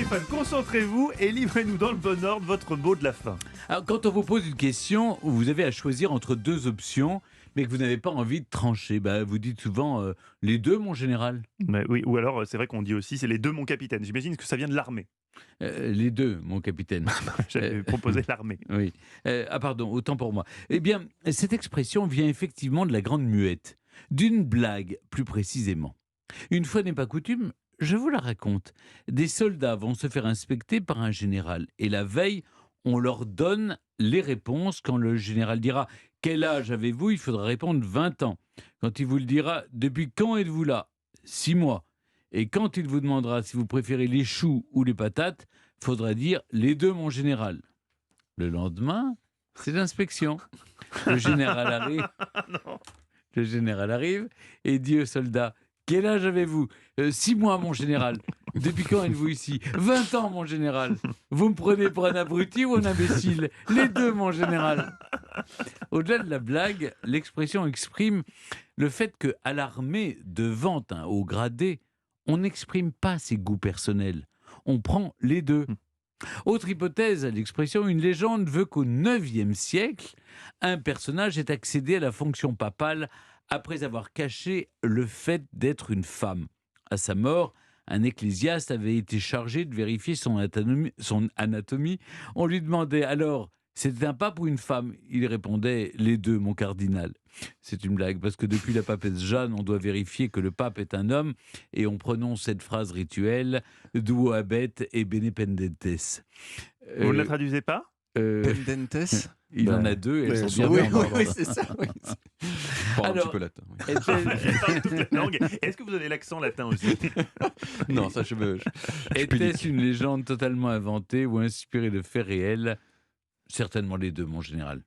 téléphone, concentrez-vous et livrez-nous dans le bon ordre votre mot de la fin. Alors, quand on vous pose une question où vous avez à choisir entre deux options, mais que vous n'avez pas envie de trancher, vous dites souvent les deux, mon général. Mais oui, ou alors c'est vrai qu'on dit aussi c'est les deux mon capitaine. J'imagine que ça vient de l'armée. Les deux, mon capitaine. J'avais proposé l'armée. Oui. Pardon, autant pour moi. Eh bien, cette expression vient effectivement de la grande muette, d'une blague plus précisément. Une fois n'est pas coutume, je vous la raconte. Des soldats vont se faire inspecter par un général et la veille, on leur donne les réponses. Quand le général dira « Quel âge avez-vous ?», il faudra répondre « 20 ans ». Quand il vous le dira « Depuis quand êtes-vous là ?», 6 mois. Et quand il vous demandera si vous préférez les choux ou les patates, il faudra dire « Les deux, mon général ». Le lendemain, c'est l'inspection. Le général arrive. Le général arrive et dit au soldat « Quel âge avez-vous ?»« 6 mois, mon général. »« Depuis quand êtes-vous ici ?»« 20 ans, mon général. »« Vous me prenez pour un abruti ou un imbécile ?»« Les deux, mon général. » Au-delà de la blague, l'expression exprime le fait qu'à l'armée, devant un haut gradé, on n'exprime pas ses goûts personnels. On prend les deux. Autre hypothèse à l'expression, une légende veut qu'au IXe siècle, un personnage ait accédé à la fonction papale après avoir caché le fait d'être une femme. À sa mort, un ecclésiaste avait été chargé de vérifier son anatomie. On lui demandait alors, c'était un pape ou une femme ? Il répondait, les deux, mon cardinal. C'est une blague, parce que depuis la papesse Jeanne, on doit vérifier que le pape est un homme, et on prononce cette phrase rituelle, duo habet et bene pendentes. Vous ne la traduisez pas ? Pendentes. Il en a deux, et elles sont bien Oui, en ordre. oui, c'est ça. Oui. Parle un Alors, petit peu latin. Oui. Parle toute la langue. Est-ce que vous avez l'accent latin aussi ? Non, ça je suis Était-ce une légende totalement inventée ou inspirée de faits réels ? Certainement les deux, mon général.